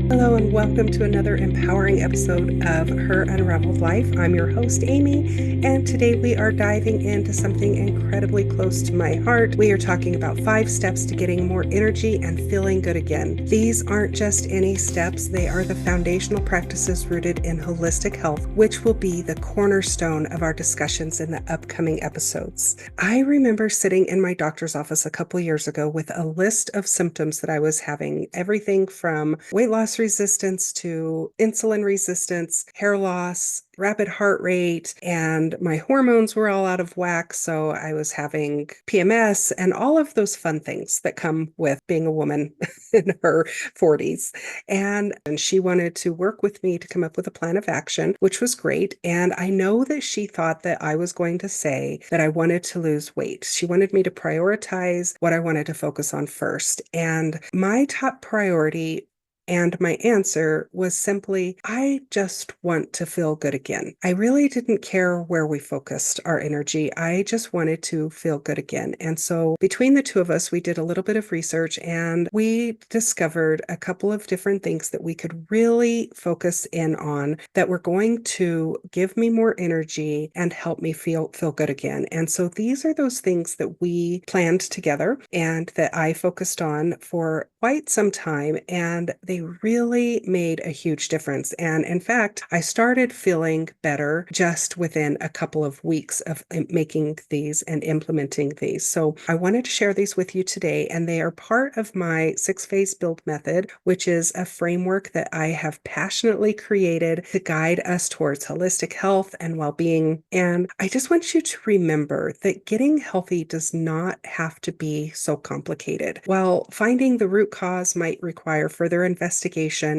Hello, and welcome to another empowering episode of Her Unraveled Life. I'm your host, Amy, and today we are diving into something incredibly close to my heart. We are talking about 5 steps to getting more energy and feeling good again. These aren't just any steps, they are the foundational practices rooted in holistic health, which will be the cornerstone of our discussions in the upcoming episodes. I remember sitting in my doctor's office a couple years ago with a list of symptoms that I was having, everything from weight loss resistance to insulin resistance, hair loss, rapid heart rate, and my hormones were all out of whack. So I was having PMS and all of those fun things that come with being a woman in her 40s. And she wanted to work with me to come up with a plan of action, which was great. And I know that she thought that I was going to say that I wanted to lose weight. She wanted me to prioritize what I wanted to focus on first. And my top priority and my answer was simply, I just want to feel good again. I really didn't care where we focused our energy. I just wanted to feel good again. And so between the two of us, we did a little bit of research and we discovered a couple of different things that we could really focus in on that were going to give me more energy and help me feel good again. And so these are those things that we planned together and that I focused on for quite some time. And they really made a huge difference. And in fact, I started feeling better just within a couple of weeks of making these and implementing these. So I wanted to share these with you today, and they are part of my 6 phase build method, which is a framework that I have passionately created to guide us towards holistic health and well-being. And I just want you to remember that getting healthy does not have to be so complicated. While finding the root cause might require further investigation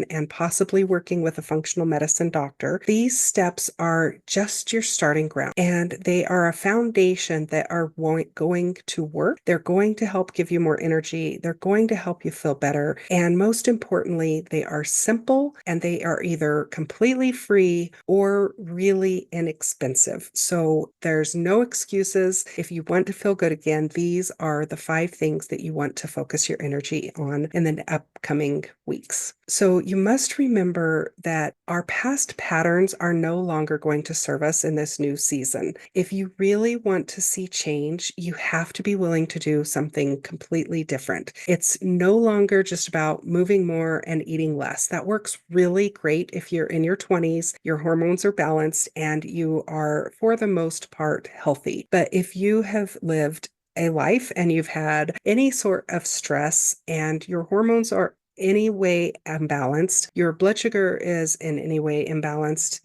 and possibly working with a functional medicine doctor, these steps are just your starting ground, and they are a foundation that are going to work. They're going to help give you more energy. They're going to help you feel better. And most importantly, they are simple and they are either completely free or really inexpensive. So there's no excuses. If you want to feel good again, these are the 5 things that you want to focus your energy on in the upcoming weeks. So you must remember that our past patterns are no longer going to serve us in this new season. If you really want to see change, you have to be willing to do something completely different. It's no longer just about moving more and eating less. That works really great if you're in your 20s, your hormones are balanced, and you are, for the most part, healthy. But if you have lived a life and you've had any sort of stress and your hormones are any way imbalanced, your blood sugar is in any way imbalanced,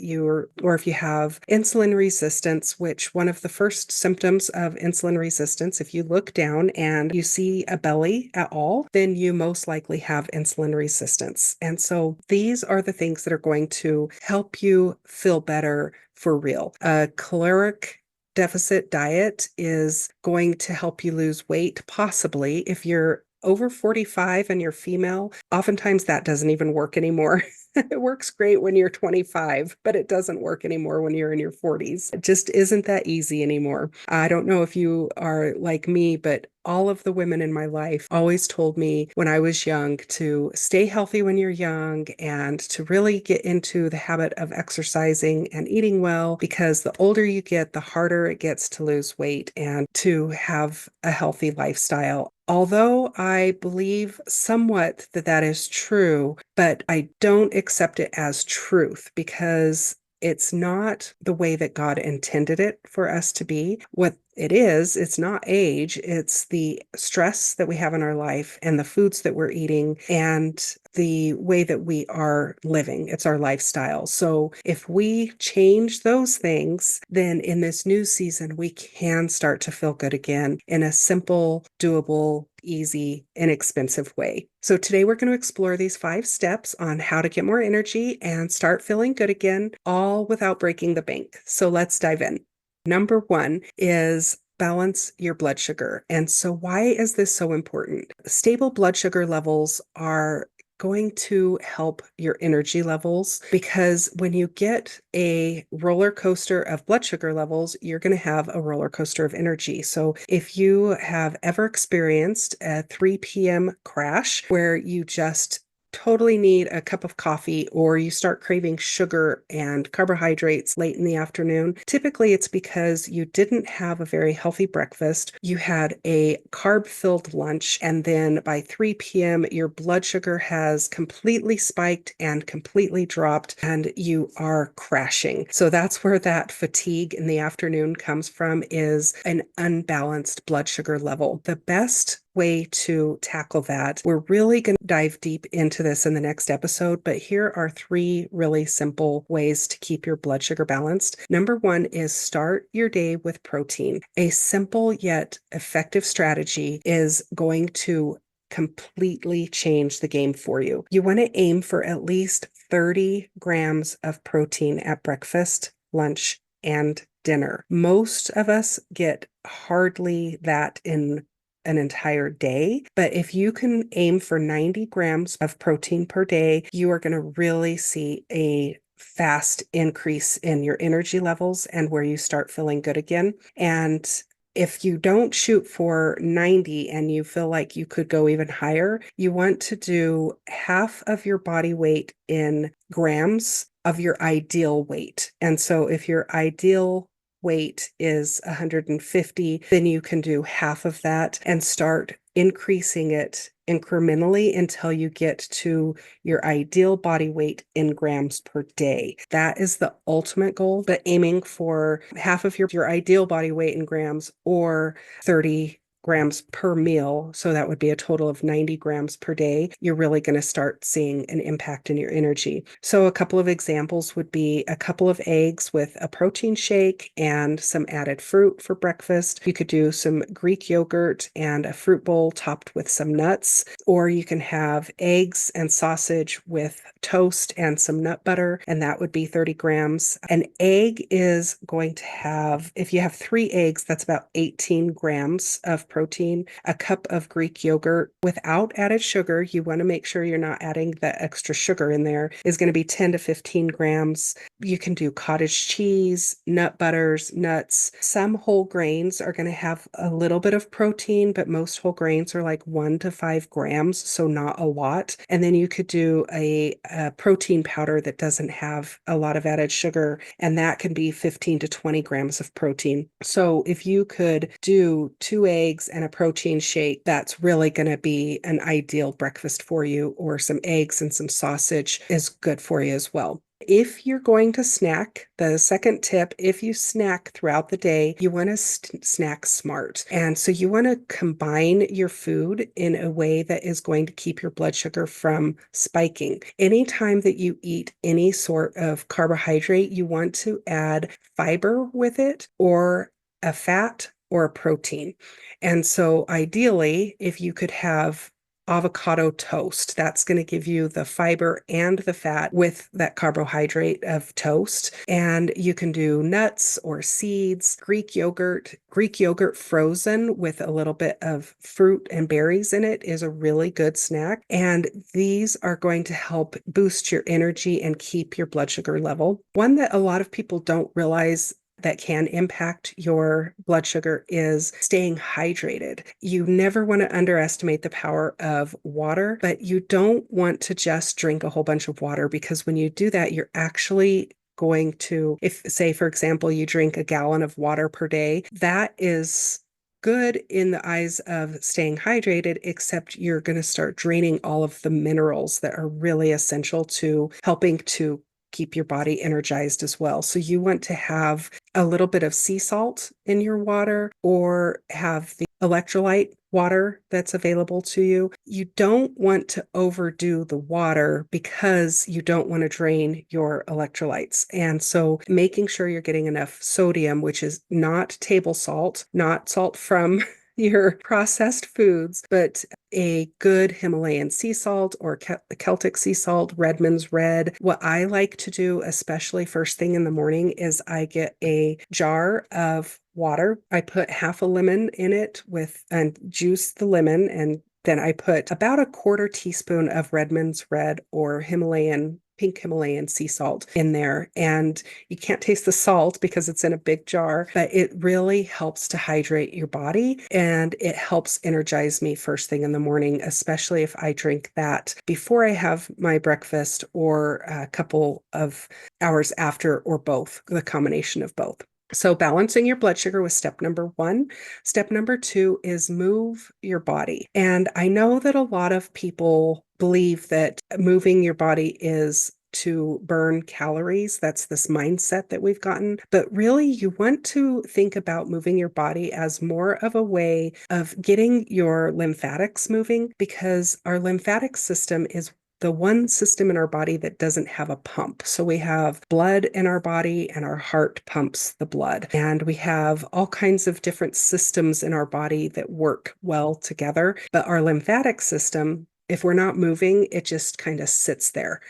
or if you have insulin resistance, which one of the first symptoms of insulin resistance, if you look down and you see a belly at all, then you most likely have insulin resistance. And so these are the things that are going to help you feel better for real. A caloric deficit diet is going to help you lose weight, possibly if you're over 45 and you're female. Oftentimes that doesn't even work anymore. It works great when you're 25, but it doesn't work anymore when you're in your 40s. It just isn't that easy anymore. I don't know if you are like me, but all of the women in my life always told me when I was young to stay healthy when you're young and to really get into the habit of exercising and eating well, because the older you get, the harder it gets to lose weight and to have a healthy lifestyle. Although I believe somewhat that that is true, but I don't accept it as truth because it's not the way that God intended it for us to be. What it is, it's not age, it's the stress that we have in our life and the foods that we're eating and the way that we are living. It's our lifestyle. So if we change those things, then in this new season, we can start to feel good again in a simple, doable, easy, inexpensive way. So today we're going to explore these 5 steps on how to get more energy and start feeling good again, all without breaking the bank. So let's dive in. Number 1 is balance your blood sugar. And so why is this so important? Stable blood sugar levels are going to help your energy levels, because when you get a roller coaster of blood sugar levels, you're going to have a roller coaster of energy. So if you have ever experienced a 3 p.m. crash where you just totally need a cup of coffee or you start craving sugar and carbohydrates late in the afternoon, typically it's because you didn't have a very healthy breakfast. You had a carb-filled lunch, and then by 3 p.m., your blood sugar has completely spiked and completely dropped, and you are crashing. So that's where that fatigue in the afternoon comes from, is an unbalanced blood sugar level. The best way to tackle that, we're really going to dive deep into this in the next episode, but here are 3 really simple ways to keep your blood sugar balanced. Number 1 is start your day with protein. A simple yet effective strategy is going to completely change the game for you. You want to aim for at least 30 grams of protein at breakfast, lunch, and dinner. Most of us get hardly that in an entire day. But if you can aim for 90 grams of protein per day, you are going to really see a fast increase in your energy levels and where you start feeling good again. And if you don't shoot for 90 and you feel like you could go even higher, you want to do half of your body weight in grams of your ideal weight. And so if your ideal weight is 150, then you can do half of that and start increasing it incrementally until you get to your ideal body weight in grams per day. That is the ultimate goal, but aiming for half of your ideal body weight in grams, or 30 grams per meal. So that would be a total of 90 grams per day. You're really going to start seeing an impact in your energy. So a couple of examples would be a couple of eggs with a protein shake and some added fruit for breakfast. You could do some Greek yogurt and a fruit bowl topped with some nuts, or you can have eggs and sausage with toast and some nut butter, and that would be 30 grams. An egg is going to have, if you have 3 eggs, that's about 18 grams of protein. A cup of Greek yogurt without added sugar, you want to make sure you're not adding the extra sugar in there, is going to be 10 to 15 grams. You can do cottage cheese, nut butters, nuts. Some whole grains are going to have a little bit of protein, but most whole grains are like 1 to 5 grams, so not a lot. And then you could do a protein powder that doesn't have a lot of added sugar, and that can be 15 to 20 grams of protein. So if you could do 2 eggs and a protein shake, that's really going to be an ideal breakfast for you, or some eggs and some sausage is good for you as well. If you're going to snack, the second tip, if you snack throughout the day, you want to snack smart. And so you want to combine your food in a way that is going to keep your blood sugar from spiking. Anytime that you eat any sort of carbohydrate, you want to add fiber with it, or a fat, or a protein. And so ideally, if you could have avocado toast, that's going to give you the fiber and the fat with that carbohydrate of toast. And you can do nuts or seeds, Greek yogurt. Greek yogurt frozen with a little bit of fruit and berries in it is a really good snack. And these are going to help boost your energy and keep your blood sugar level. One that a lot of people don't realize that can impact your blood sugar is staying hydrated. You never want to underestimate the power of water, but you don't want to just drink a whole bunch of water, because when you do that, you're actually going to, if say, for example, you drink a gallon of water per day, that is good in the eyes of staying hydrated, except you're going to start draining all of the minerals that are really essential to helping to keep your body energized as well. So you want to have a little bit of sea salt in your water, or have the electrolyte water that's available to you. You don't want to overdo the water because you don't want to drain your electrolytes. And so making sure you're getting enough sodium, which is not table salt, not salt from your processed foods, but a good Himalayan sea salt, or Celtic sea salt, Redmond's Red. What I like to do, especially first thing in the morning, is I get a jar of water. I put half a lemon in it and juice the lemon, and then I put about a 1/4 teaspoon of Redmond's Red or Himalayan pink Himalayan sea salt in there. And you can't taste the salt because it's in a big jar, but it really helps to hydrate your body and it helps energize me first thing in the morning, especially if I drink that before I have my breakfast or a couple of hours after, or both, the combination of both. So balancing your blood sugar was step number one. Step number two is move your body. And I know that a lot of people believe that moving your body is to burn calories. That's this mindset that we've gotten. But really, you want to think about moving your body as more of a way of getting your lymphatics moving, because our lymphatic system is the one system in our body that doesn't have a pump. So we have blood in our body and our heart pumps the blood. And we have all kinds of different systems in our body that work well together. But our lymphatic system, if we're not moving, it just kind of sits there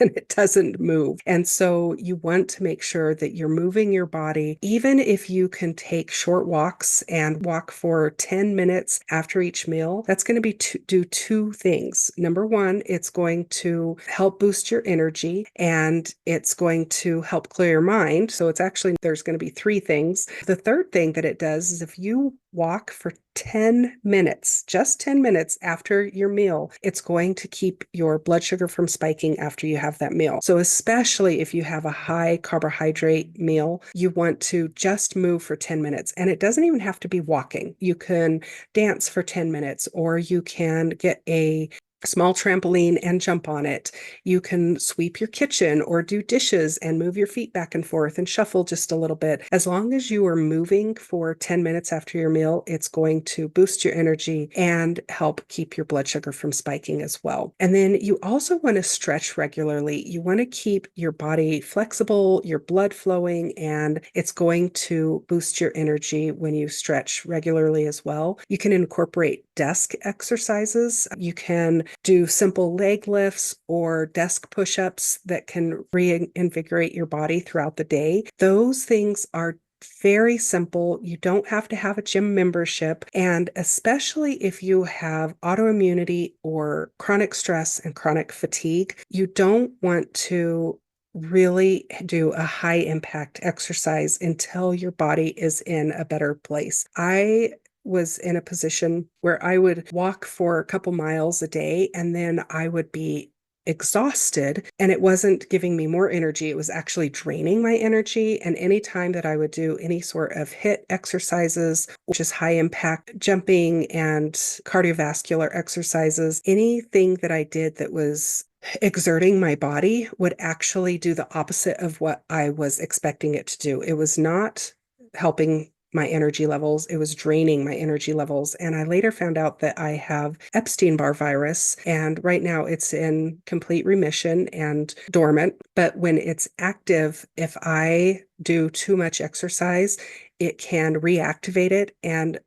and it doesn't move. And so you want to make sure that you're moving your body, even if you can take short walks and walk for 10 minutes after each meal. That's going to be do two things. Number one, it's going to help boost your energy and it's going to help clear your mind. So it's actually, there's going to be three things. The third thing that it does is if you walk for 10 minutes, just 10 minutes after your meal, it's going to keep your blood sugar from spiking after you have that meal. So especially if you have a high carbohydrate meal, you want to just move for 10 minutes. And it doesn't even have to be walking. You can dance for 10 minutes, or you can get a small trampoline and jump on it. You can sweep your kitchen or do dishes and move your feet back and forth and shuffle just a little bit. As long as you are moving for 10 minutes after your meal, it's going to boost your energy and help keep your blood sugar from spiking as well. And then you also want to stretch regularly. You want to keep your body flexible, your blood flowing, and it's going to boost your energy when you stretch regularly as well. You can incorporate desk exercises. You can do simple leg lifts or desk push-ups that can reinvigorate your body throughout the day. Those things are very simple. You don't have to have a gym membership. And especially if you have autoimmunity or chronic stress and chronic fatigue, you don't want to really do a high impact exercise until your body is in a better place. I was in a position where I would walk for a couple miles a day and then I would be exhausted and it wasn't giving me more energy. It was actually draining my energy. And anytime that I would do any sort of HIIT exercises, which is high impact jumping and cardiovascular exercises, anything that I did that was exerting my body would actually do the opposite of what I was expecting it to do. It was not helping my energy levels. It was draining my energy levels. And I later found out that I have Epstein-Barr virus. And right now it's in complete remission and dormant. But when it's active, if I do too much exercise, it can reactivate it. And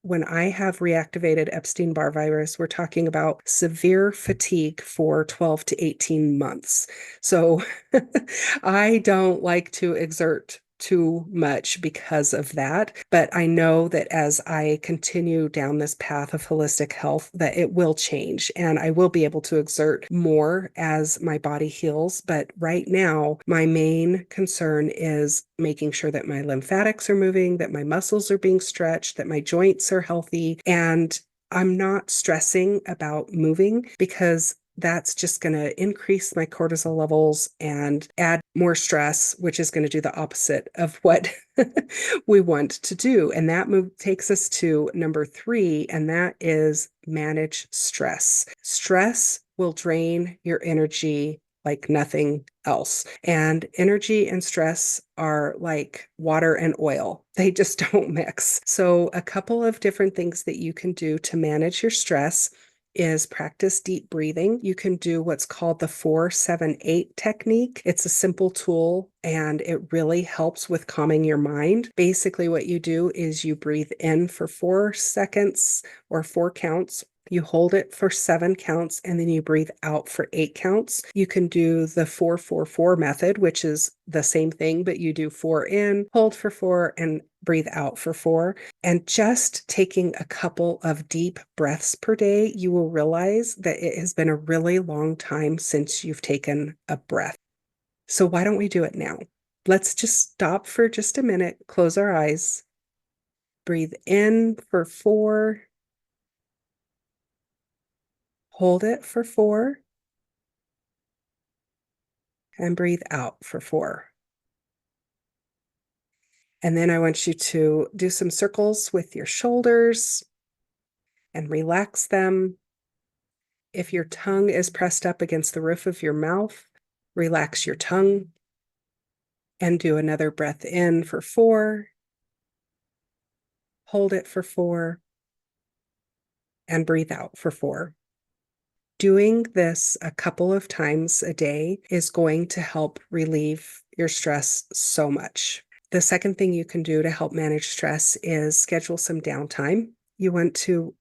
when I have reactivated Epstein-Barr virus, we're talking about severe fatigue for 12 to 18 months. So I don't like to exert too much because of that. But I know that as I continue down this path of holistic health, that it will change and I will be able to exert more as my body heals. But right now, my main concern is making sure that my lymphatics are moving, that my muscles are being stretched, that my joints are healthy. And I'm not stressing about moving because that's just going to increase my cortisol levels and add more stress, which is going to do the opposite of what we want to do. And that move takes us to number three, and that is manage stress. Stress will drain your energy like nothing else. And energy and stress are like water and oil. They just don't mix. So a couple of different things that you can do to manage your stress is practice deep breathing. You can do what's called the 4-7-8 technique. It's a simple tool and it really helps with calming your mind. Basically, what you do is you breathe in for 4 seconds or 4 counts. You hold it for 7 counts and then you breathe out for 8 counts. You can do the 4-4-4 method, which is the same thing, but you do 4 in, hold for 4, and breathe out for 4. And just taking a couple of deep breaths per day, you will realize that it has been a really long time since you've taken a breath. So why don't we do it now? Let's just stop for just a minute, close our eyes, breathe in for 4, hold it for 4, and breathe out for 4. And then I want you to do some circles with your shoulders and relax them. If your tongue is pressed up against the roof of your mouth, relax your tongue and do another breath in for 4. Hold it for 4 and breathe out for 4. Doing this a couple of times a day is going to help relieve your stress so much. The second thing you can do to help manage stress is schedule some downtime. You want to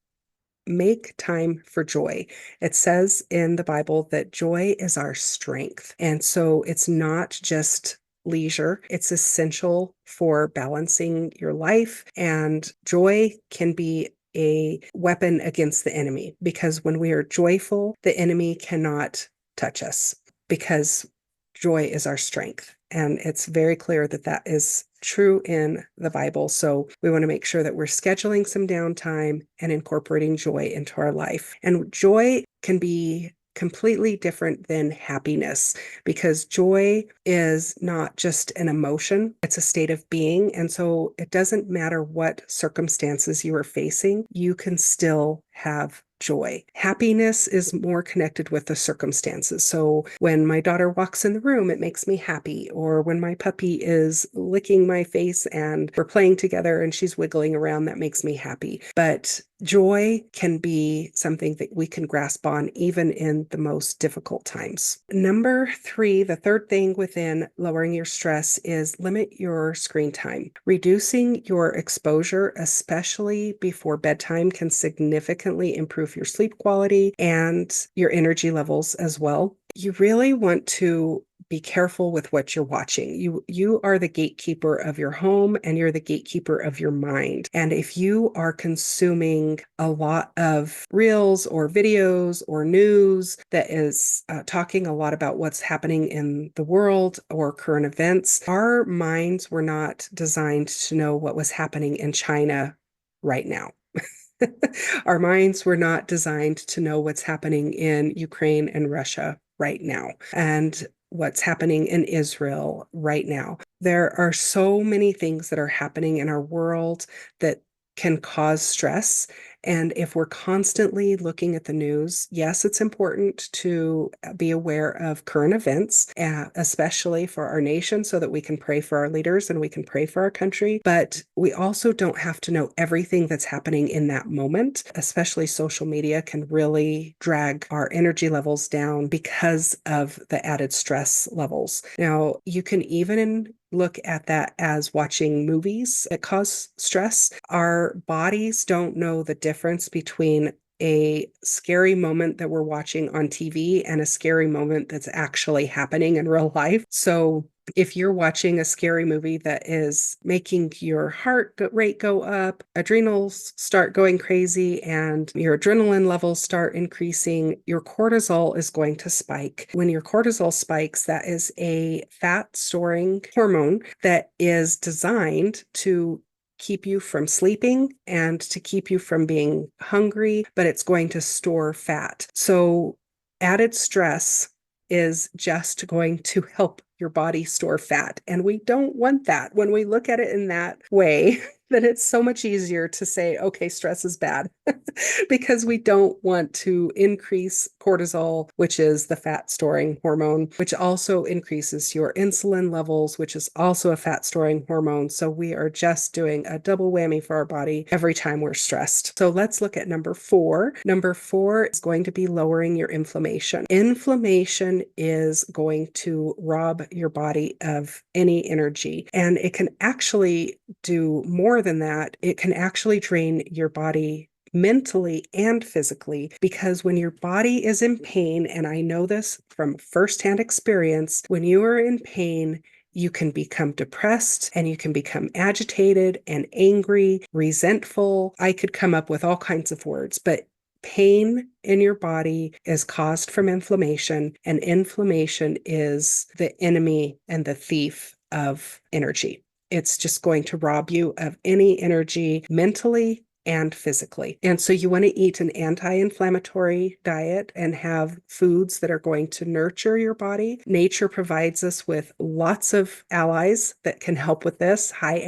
make time for joy. It says in the Bible that joy is our strength. And so it's not just leisure, it's essential for balancing your life. And joy can be a weapon against the enemy, because when we are joyful, the enemy cannot touch us, because joy is our strength. And it's very clear that that is true in the Bible. So we want to make sure that we're scheduling some downtime and incorporating joy into our life. And joy can be completely different than happiness, because joy is not just an emotion, it's a state of being. And so it doesn't matter what circumstances you are facing, you can still have joy. Happiness is more connected with the circumstances. So when my daughter walks in the room, it makes me happy. Or when my puppy is licking my face and we're playing together and she's wiggling around, that makes me happy. But joy can be something that we can grasp on even in the most difficult times. Number 3, the third thing within lowering your stress, is limit your screen time. Reducing your exposure, especially before bedtime, can significantly improve your sleep quality and your energy levels as well. You really want to be careful with what you're watching. You are the gatekeeper of your home, and you're the gatekeeper of your mind. And if you are consuming a lot of reels or videos or news that is talking a lot about what's happening in the world or current events, our minds were not designed to know what was happening in China right now. Our minds were not designed to know what's happening in Ukraine and Russia right now, and what's happening in Israel right now. There are so many things that are happening in our world that can cause stress. And if we're constantly looking at the news, yes, it's important to be aware of current events, especially for our nation, so that we can pray for our leaders and we can pray for our country. But we also don't have to know everything that's happening in that moment. Especially social media can really drag our energy levels down because of the added stress levels. Now, you can even look at that as watching movies that cause stress. Our bodies don't know the difference between a scary moment that we're watching on TV and a scary moment that's actually happening in real life. So if you're watching a scary movie that is making your heart rate go up, adrenals start going crazy, and your adrenaline levels start increasing, your cortisol is going to spike. When your cortisol spikes, that is a fat storing hormone that is designed to keep you from sleeping and to keep you from being hungry, but it's going to store fat. So added stress is just going to help your body store fat. And we don't want that. When we look at it in that way, then it's so much easier to say, okay, stress is bad, because we don't want to increase cortisol, which is the fat storing hormone, which also increases your insulin levels, which is also a fat storing hormone. So we are just doing a double whammy for our body every time we're stressed. So let's look at number 4. Number 4 is going to be lowering your inflammation. Inflammation is going to rob your body of any energy, and it can actually do more than that. It can actually drain your body mentally and physically, because when your body is in pain, and I know this from firsthand experience, when you are in pain, You can become depressed and you can become agitated and angry, resentful. I could come up with all kinds of words, but pain in your body is caused from inflammation, and inflammation is the enemy and the thief of energy. It's just going to rob you of any energy mentally and physically. And so you want to eat an anti-inflammatory diet and have foods that are going to nurture your body. Nature provides us with lots of allies that can help with this. High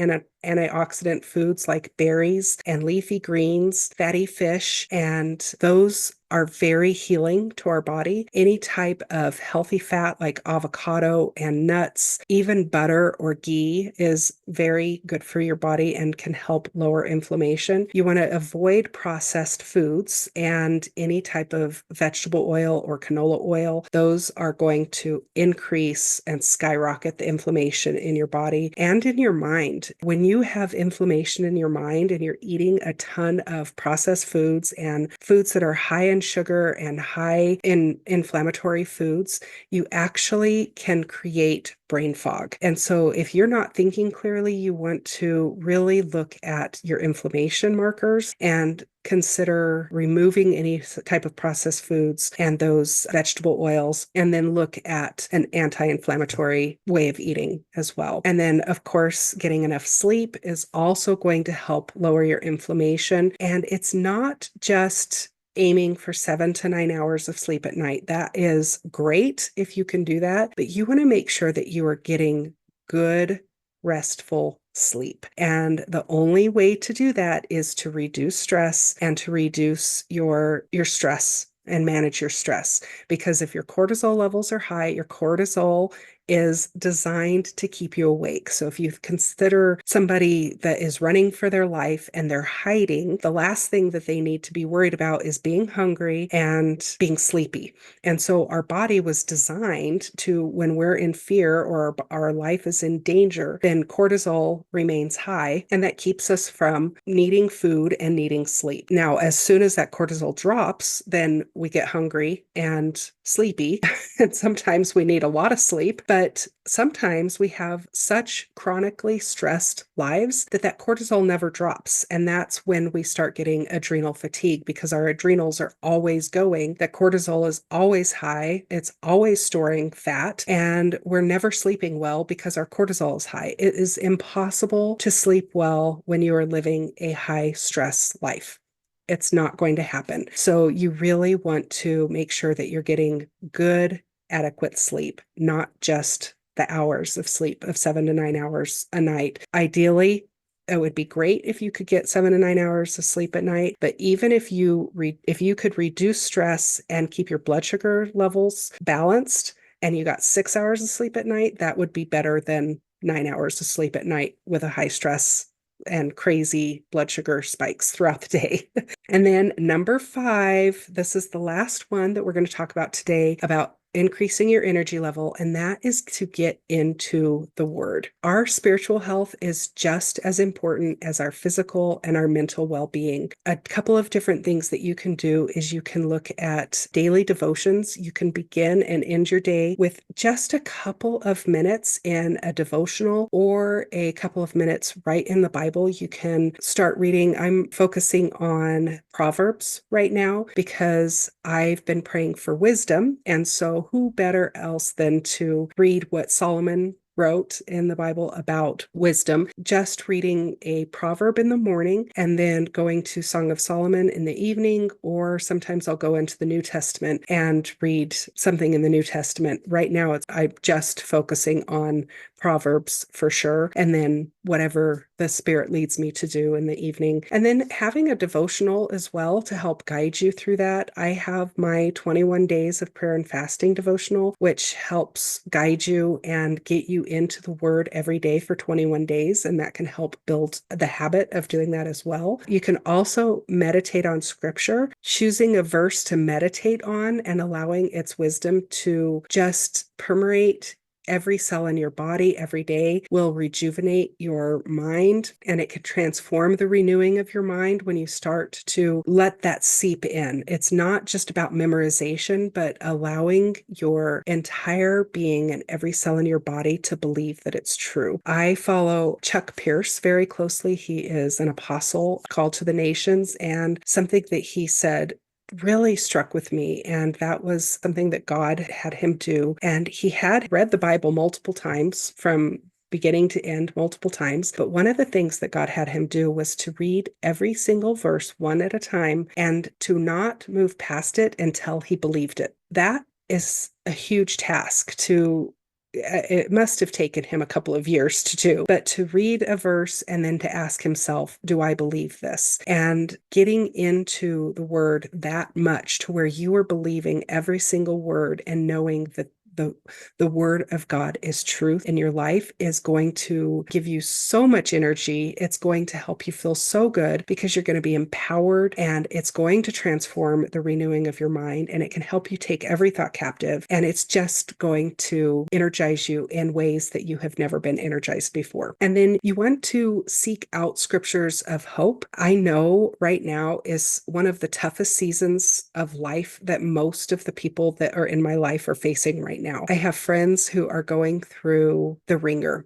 antioxidant foods like berries and leafy greens, fatty fish, and those are very healing to our body. Any type of healthy fat like avocado and nuts, even butter or ghee is very good for your body and can help lower inflammation. You want to avoid processed foods and any type of vegetable oil or canola oil. Those are going to increase and skyrocket the inflammation in your body and in your mind. When you have inflammation in your mind and you're eating a ton of processed foods and foods that are high in sugar and high in inflammatory foods, you actually can create brain fog. And so if you're not thinking clearly, you want to really look at your inflammation markers and consider removing any type of processed foods and those vegetable oils, and then look at an anti-inflammatory way of eating as well. And then, of course, getting enough sleep is also going to help lower your inflammation. And it's not just aiming for 7 to 9 hours of sleep at night. That is great if you can do that, but you want to make sure that you are getting good, restful sleep. And the only way to do that is to reduce stress and to reduce your stress and manage your stress. Because if your cortisol levels are high, your cortisol is designed to keep you awake. So if you consider somebody that is running for their life and they're hiding, the last thing that they need to be worried about is being hungry and being sleepy. And so our body was designed to, when we're in fear or our life is in danger, then cortisol remains high, and that keeps us from needing food and needing sleep. Now, as soon as that cortisol drops, then we get hungry and sleepy, and sometimes we need a lot of sleep, but sometimes we have such chronically stressed lives that cortisol never drops. And that's when we start getting adrenal fatigue, because our adrenals are always going, that cortisol is always high, it's always storing fat, and we're never sleeping well because our cortisol is high. It is impossible to sleep well when you are living a high stress life. It's not going to happen. So you really want to make sure that you're getting good, adequate sleep, not just the hours of sleep of 7 to 9 hours a night. Ideally, it would be great if you could get 7 to 9 hours of sleep at night. But even if you could reduce stress and keep your blood sugar levels balanced, and you got 6 hours of sleep at night, that would be better than 9 hours of sleep at night with a high stress and crazy blood sugar spikes throughout the day. And then number 5, this is the last one that we're going to talk about today, about increasing your energy level, and that is to get into the Word. Our spiritual health is just as important as our physical and our mental well-being. A couple of different things that you can do is you can look at daily devotions. You can begin and end your day with just a couple of minutes in a devotional or a couple of minutes right in the Bible. You can start reading. I'm focusing on Proverbs right now because I've been praying for wisdom, and so who better else than to read what Solomon wrote in the Bible about wisdom? Just reading a proverb in the morning and then going to Song of Solomon in the evening, or sometimes I'll go into the New Testament and read something in the New Testament. Right now, I'm just focusing on Proverbs for sure, and then whatever the Spirit leads me to do in the evening. And then having a devotional as well to help guide you through that. I have my 21 days of prayer and fasting devotional, which helps guide you and get you into the Word every day for 21 days, and that can help build the habit of doing that as well. You can also meditate on Scripture, choosing a verse to meditate on and allowing its wisdom to just permeate every cell in your body every day, will rejuvenate your mind, and it can transform the renewing of your mind when you start to let that seep in. It's not just about memorization, but allowing your entire being and every cell in your body to believe that it's true. I follow Chuck Pierce very closely. He is an apostle called to the nations, and something that he said really struck with me. And that was something that God had him do. And he had read the Bible multiple times from beginning to end multiple times. But one of the things that God had him do was to read every single verse one at a time and to not move past it until he believed it. That is a huge task to it must have taken him a couple of years to do, but to read a verse and then to ask himself, do I believe this? And getting into the word that much to where you are believing every single word and knowing that the word of God is truth in your life is going to give you so much energy. It's going to help you feel so good because you're going to be empowered, and it's going to transform the renewing of your mind, and it can help you take every thought captive, and it's just going to energize you in ways that you have never been energized before. And then you want to seek out scriptures of hope. I know right now is one of the toughest seasons of life that most of the people that are in my life are facing right now. I have friends who are going through the ringer.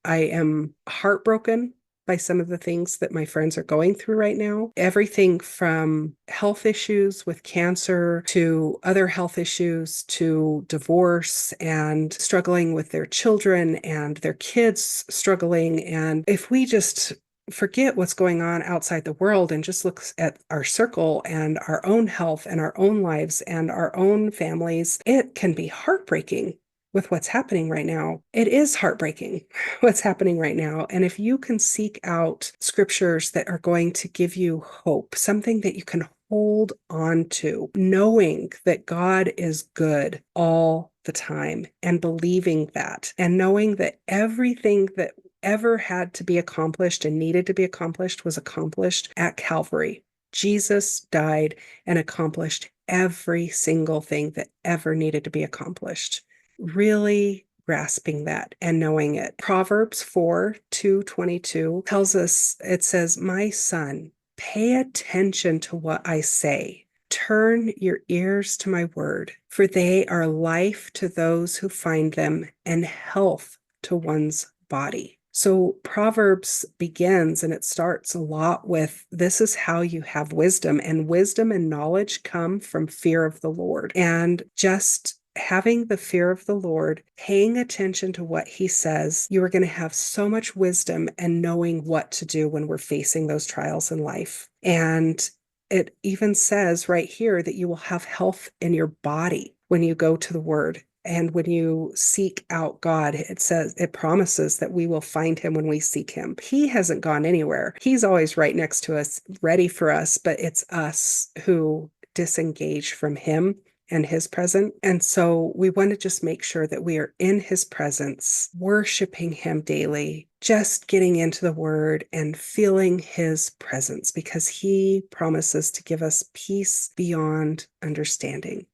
I am heartbroken by some of the things that my friends are going through right now. Everything from health issues with cancer to other health issues to divorce and struggling with their children and their kids struggling. And if we just forget what's going on outside the world and just look at our circle and our own health and our own lives and our own families, it can be heartbreaking with what's happening right now. It is heartbreaking what's happening right now. And if you can seek out scriptures that are going to give you hope, something that you can hold on to, knowing that God is good all the time and believing that, and knowing that everything that ever had to be accomplished and needed to be accomplished was accomplished at Calvary. Jesus died and accomplished every single thing that ever needed to be accomplished. Really grasping that and knowing it. Proverbs 4:22 tells us, it says, "My son, pay attention to what I say. Turn your ears to my word, for they are life to those who find them and health to one's body." So Proverbs begins and it starts a lot with, this is how you have wisdom, and wisdom and knowledge come from fear of the Lord. And just having the fear of the Lord, paying attention to what he says, you are going to have so much wisdom and knowing what to do when we're facing those trials in life. And it even says right here that you will have health in your body when you go to the word. And when you seek out God, it promises that we will find him when we seek him. He hasn't gone anywhere. He's always right next to us, ready for us, but it's us who disengage from him and his presence. And so we want to just make sure that we are in his presence, worshiping him daily, just getting into the word and feeling his presence, because he promises to give us peace beyond understanding.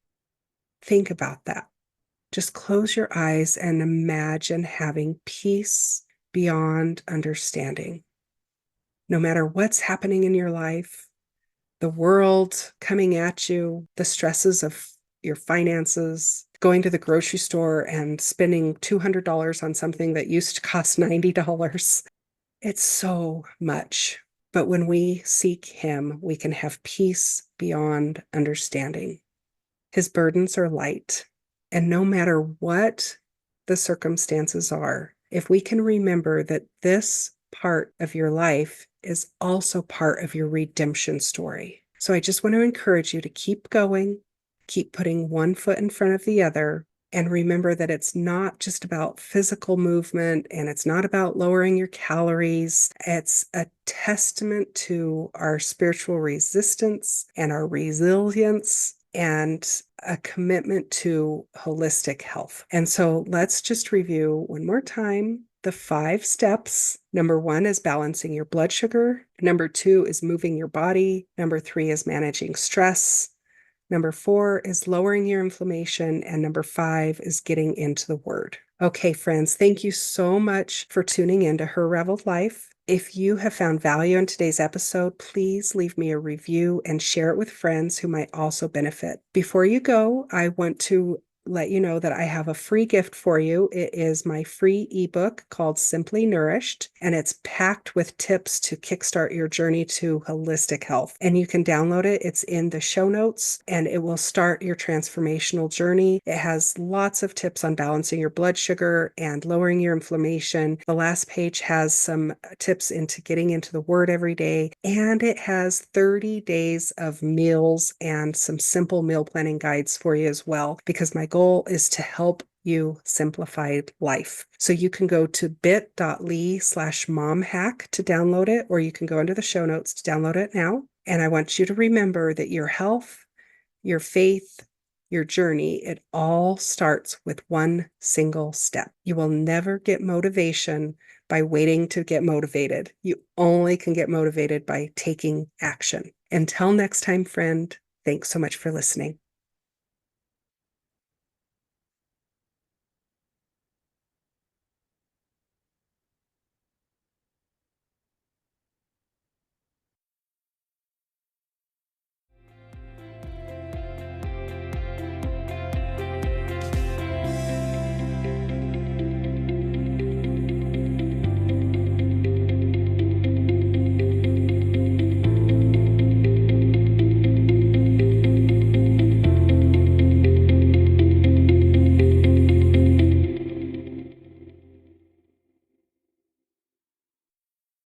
Think about that. Just close your eyes and imagine having peace beyond understanding. No matter what's happening in your life, the world coming at you, the stresses of your finances, going to the grocery store and spending $200 on something that used to cost $90. It's so much. But when we seek him, we can have peace beyond understanding. His burdens are light. And no matter what the circumstances are, if we can remember that this part of your life is also part of your redemption story. So I just want to encourage you to keep going, keep putting one foot in front of the other, and remember that it's not just about physical movement and it's not about lowering your calories. It's a testament to our spiritual resistance and our resilience and a commitment to holistic health. And so let's just review one more time the 5 steps. Number 1 is balancing your blood sugar. Number 2 is moving your body. Number 3 is managing stress. Number 4 is lowering your inflammation. And number 5 is getting into the Word. Okay, friends, thank you so much for tuning in to Her Reveled Life. If you have found value in today's episode, please leave me a review and share it with friends who might also benefit. Before you go, I want to let you know that I have a free gift for you. It is my free ebook called Simply Nourished, and it's packed with tips to kickstart your journey to holistic health. And you can download it. It's in the show notes, and it will start your transformational journey. It has lots of tips on balancing your blood sugar and lowering your inflammation. The last page has some tips into getting into the Word every day, and it has 30 days of meals and some simple meal planning guides for you as well, because my goal is to help you simplify life. So you can go to bit.ly/momhack to download it, or you can go into the show notes to download it now. And I want you to remember that your health, your faith, your journey, it all starts with one single step. You will never get motivation by waiting to get motivated. You only can get motivated by taking action. Until next time, friend, thanks so much for listening.